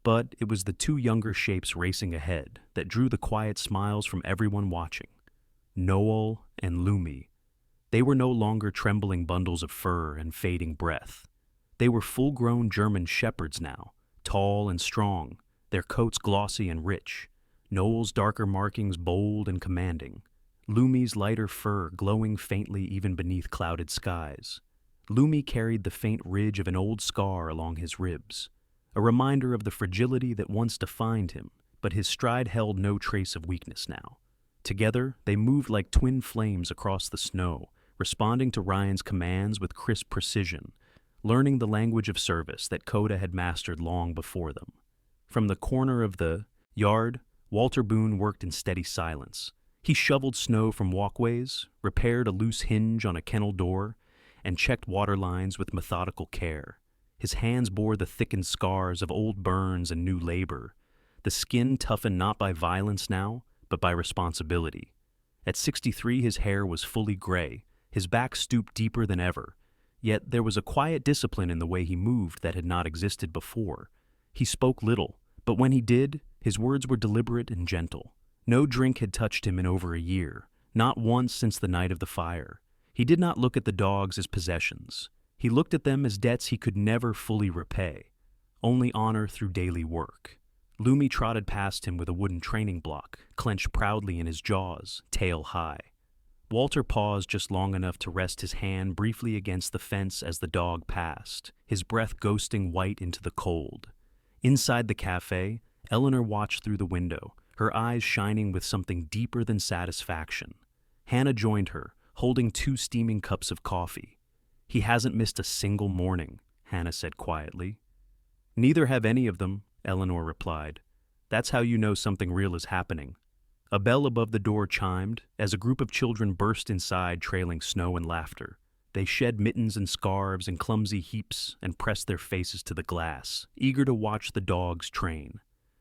But it was the two younger shapes racing ahead that drew the quiet smiles from everyone watching. Noel and Lumi. They were no longer trembling bundles of fur and fading breath. They were full-grown German shepherds now, tall and strong, their coats glossy and rich, Noel's darker markings bold and commanding, Lumi's lighter fur glowing faintly even beneath clouded skies. Lumi carried the faint ridge of an old scar along his ribs, a reminder of the fragility that once defined him, but his stride held no trace of weakness now. Together, they moved like twin flames across the snow, responding to Ryan's commands with crisp precision, learning the language of service that Coda had mastered long before them. From the corner of the yard, Walter Boone worked in steady silence. He shoveled snow from walkways, repaired a loose hinge on a kennel door, and checked water lines with methodical care. His hands bore the thickened scars of old burns and new labor, the skin toughened not by violence now, but by responsibility. At 63, his hair was fully gray, his back stooped deeper than ever, yet there was a quiet discipline in the way he moved that had not existed before. He spoke little, but when he did, his words were deliberate and gentle. No drink had touched him in over a year, not once since the night of the fire. He did not look at the dogs as possessions. He looked at them as debts he could never fully repay, only honor through daily work. Lumi trotted past him with a wooden training block, clenched proudly in his jaws, tail high. Walter paused just long enough to rest his hand briefly against the fence as the dog passed, his breath ghosting white into the cold. Inside the cafe, Eleanor watched through the window, her eyes shining with something deeper than satisfaction. Hannah joined her, holding 2 steaming cups of coffee. "He hasn't missed a single morning," Hannah said quietly. "Neither have any of them," Eleanor replied. "That's how you know something real is happening." A bell above the door chimed as a group of children burst inside trailing snow and laughter. They shed mittens and scarves in clumsy heaps and pressed their faces to the glass, eager to watch the dogs train.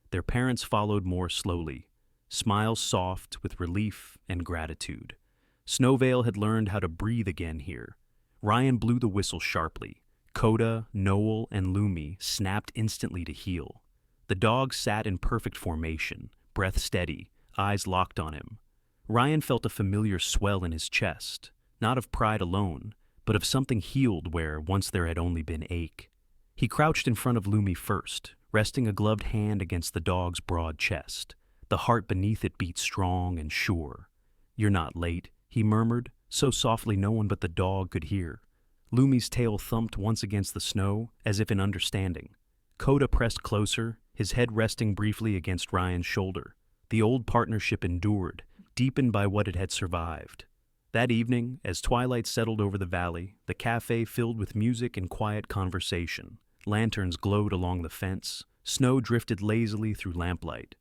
Their parents followed more slowly, smiles soft with relief and gratitude. Snowvale had learned how to breathe again here. Ryan blew the whistle sharply. Coda, Noel, and Lumi snapped instantly to heel. The dogs sat in perfect formation, breath steady, eyes locked on him. Ryan felt a familiar swell in his chest, not of pride alone, but of something healed where once there had only been ache. He crouched in front of Lumi first, resting a gloved hand against the dog's broad chest. The heart beneath it beat strong and sure. "You're not late," he murmured, so softly no one but the dog could hear. Lumi's tail thumped once against the snow, as if in understanding. Coda pressed closer, his head resting briefly against Ryan's shoulder. The old partnership endured, deepened by what it had survived. That evening, as twilight settled over the valley, the cafe filled with music and quiet conversation. Lanterns glowed along the fence. Snow drifted lazily through lamplight.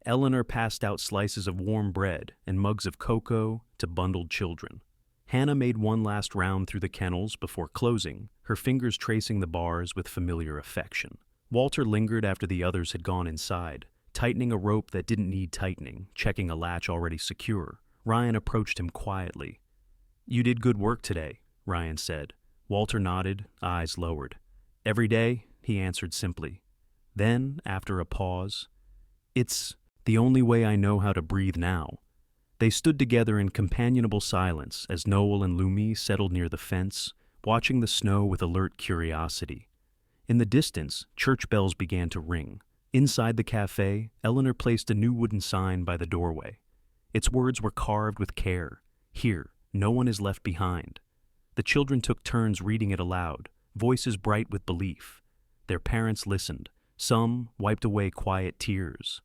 Eleanor passed out slices of warm bread and mugs of cocoa to bundled children. Hannah made one last round through the kennels before closing, her fingers tracing the bars with familiar affection. Walter lingered after the others had gone inside, tightening a rope that didn't need tightening, checking a latch already secure. Ryan approached him quietly. "You did good work today," Ryan said. Walter nodded, eyes lowered. "Every day," he answered simply. Then, after a pause, "It's the only way I know how to breathe now." They stood together in companionable silence as Noel and Lumi settled near the fence, watching the snow with alert curiosity. In the distance, church bells began to ring. Inside the cafe, Eleanor placed a new wooden sign by the doorway. Its words were carved with care. "Here, no one is left behind." The children took turns reading it aloud, voices bright with belief. Their parents listened. Some wiped away quiet tears.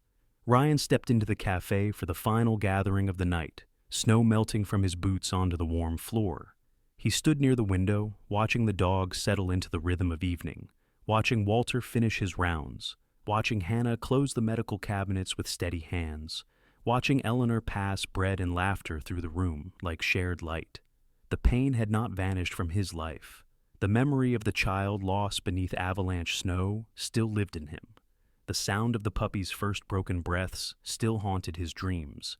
Ryan stepped into the cafe for the final gathering of the night, snow melting from his boots onto the warm floor. He stood near the window, watching the dogs settle into the rhythm of evening, watching Walter finish his rounds, watching Hannah close the medical cabinets with steady hands, watching Eleanor pass bread and laughter through the room like shared light. The pain had not vanished from his life. The memory of the child lost beneath avalanche snow still lived in him. The sound of the puppy's first broken breaths still haunted his dreams.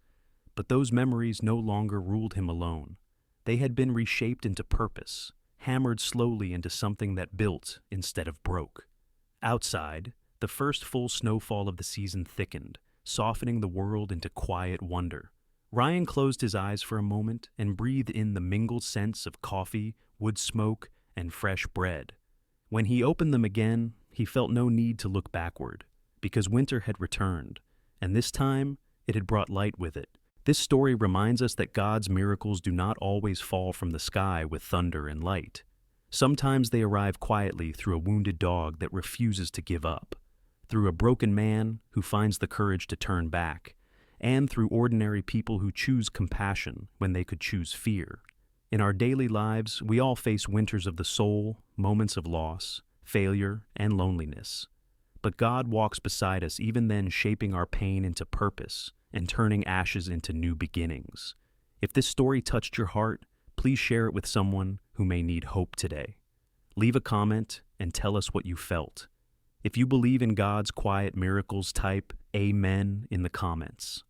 But those memories no longer ruled him alone. They had been reshaped into purpose, hammered slowly into something that built instead of broke. Outside, the first full snowfall of the season thickened, softening the world into quiet wonder. Ryan closed his eyes for a moment and breathed in the mingled scents of coffee, wood smoke, and fresh bread. When he opened them again, he felt no need to look backward, because winter had returned, and this time it had brought light with it. This story reminds us that God's miracles do not always fall from the sky with thunder and light. Sometimes they arrive quietly through a wounded dog that refuses to give up, through a broken man who finds the courage to turn back, and through ordinary people who choose compassion when they could choose fear. In our daily lives, we all face winters of the soul, moments of loss, failure, and loneliness. But God walks beside us even then, shaping our pain into purpose and turning ashes into new beginnings. If this story touched your heart, please share it with someone who may need hope today. Leave a comment and tell us what you felt. If you believe in God's quiet miracles, type Amen in the comments.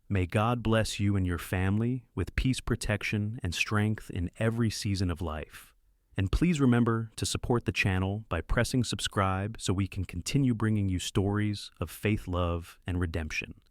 May God bless you and your family with peace, protection, and strength in every season of life. And please remember to support the channel by pressing subscribe so we can continue bringing you stories of faith, love, and redemption.